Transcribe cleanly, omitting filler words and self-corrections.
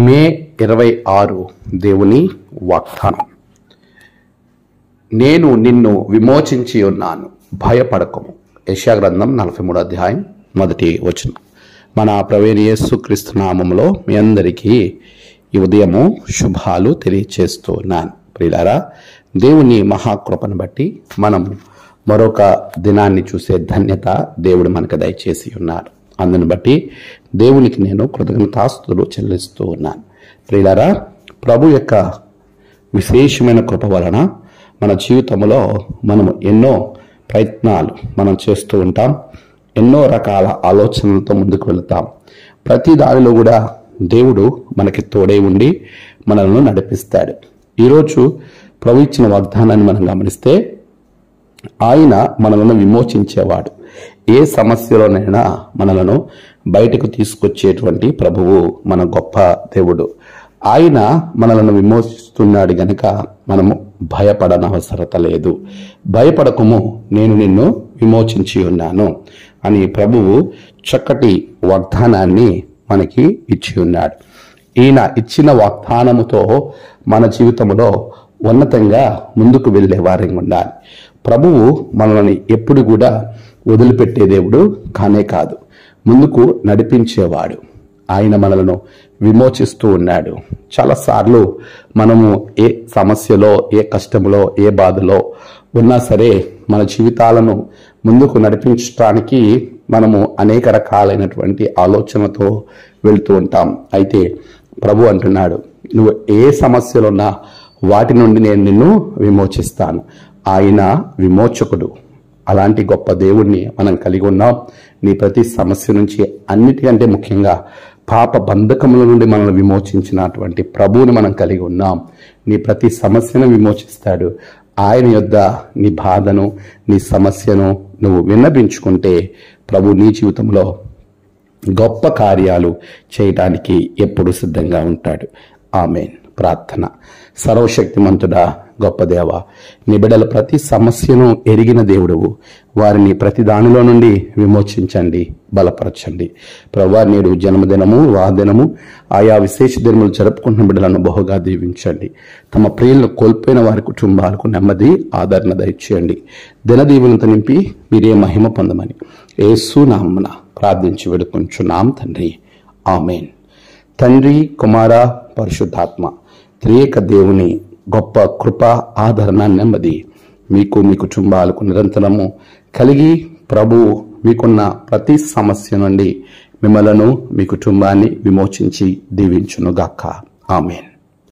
మే 26 దేవుని వాగ్దానం. నేను నిన్ను విమోచించి ఉన్నాను, భయపడకము. యెషయా గ్రంథం 43 అధ్యాయం 1 వచనం. మన ప్రభువైన యేసుక్రీస్తు నామములో మీ అందరికీ ఈ ఉదయము శుభాలు తెలియచేస్తూ ఉన్నాను. ప్రియులారా, దేవుని మహాకృపను బట్టి మనం మరొక దినాన్ని చూసే ధన్యత దేవుడు మనకు దయచేసి ఉన్నారు. అందుని బట్టి దేవునికి నేను కృతజ్ఞతాస్తుతులు చెల్లిస్తూ ఉన్నాను. ప్రియులారా, ప్రభు యొక్క విశేషమైన కృప వలన మన జీవితంలో మనము ఎన్నో ప్రయత్నాలు మనం చేస్తూ ఉంటాం. ఎన్నో రకాల ఆలోచనలతో ముందుకు వెళుతాం. ప్రతి దానిలో కూడా దేవుడు మనకి తోడై ఉండి మనల్ని నడిపిస్తాడు. ఈరోజు ప్రభు ఇచ్చిన వాగ్దానాన్ని మనం గమనిస్తే, ఆయన మనలను విమోచించేవాడు. ఏ సమస్యలోనైనా మనలను బయటకు తీసుకొచ్చేటువంటి ప్రభువు మన గొప్ప దేవుడు. ఆయన మనలను విమోచిస్తున్నాడు గనుక మనము భయపడనవసరత లేదు. భయపడకము, నేను నిన్ను విమోచించి ఉన్నాను అని ప్రభువు చక్కటి వాగ్దానాన్ని మనకి ఇచ్చి ఉన్నాడు. ఈయన ఇచ్చిన వాగ్దానముతో మన జీవితంలో ఉన్నతంగా ముందుకు వెళ్ళే వారంగా ఉండాలి. ప్రభువు మనల్ని ఎప్పుడు కూడా వదిలిపెట్టే దేవుడు కానే కాదు, ముందుకు నడిపించేవాడు. ఆయన మనలను విమోచిస్తూ ఉన్నాడు. చాలాసార్లు మనము ఏ సమస్యలో, ఏ కష్టంలో, ఏ బాధలో ఉన్నా సరే మన జీవితాలను ముందుకు నడిపించడానికి మనము అనేక రకాలైనటువంటి ఆలోచనతో వెళ్తూ ఉంటాం. అయితే ప్రభు అంటున్నాడు, నువ్వు ఏ సమస్యలున్నా వాటి నుండి నేను నిన్ను విమోచిస్తాను. ఆయన విమోచకుడు. అలాంటి గొప్ప దేవుణ్ణి మనం కలిగి ఉన్నాం. నీ ప్రతి సమస్య నుంచి, అన్నిటికంటే ముఖ్యంగా పాప బంధకముల నుండి మనల్ని విమోచించినటువంటి ప్రభువుని మనం కలిగి ఉన్నాం. నీ ప్రతి సమస్యను విమోచిస్తాడు. ఆయన యొద్ద నీ బాధను, నీ సమస్యను నువ్వు విన్నపించుకుంటే ప్రభు నీ జీవితంలో గొప్ప కార్యాలు చేయడానికి ఎప్పుడు సిద్ధంగా ఉంటాడు. ఆమేన్. ప్రార్థన. సర్వశక్తిమంతుడా, గొప్ప దేవ, నీ బిడ్డల ప్రతి సమస్యను ఎరిగిన దేవుడువు. వారిని ప్రతి దానిలో నుండి విమోచించండి, బలపరచండి. ప్రభువా, నేడు జన్మదినము, వాదినము, ఆయా విశేష దినములు జరుపుకుంటున్న బిడ్డలను బహుగా దీవించండి. తమ ప్రియులను కోల్పోయిన వారి కుటుంబాలకు నెమ్మది, ఆదరణ దయచేయండి. దినదీవులతో నింపి మీరే మహిమ పొందమని యేసు నామమున ప్రార్థించి వేడుకొంచున్నాం తండ్రి. ఆమేన్. తండ్రి, కుమార, పరిశుద్ధాత్మ త్రియేక దేవుని గొప్ప కృప, ఆదరణ, నెమ్మది మీకు, మీ కుటుంబాలకు నిరంతరము కలిగి ప్రభువు మీకున్న ప్రతి సమస్య నుండి మిమ్మలను, మీ కుటుంబాన్ని విమోచించి దీవించునుగాక. ఆమేన్.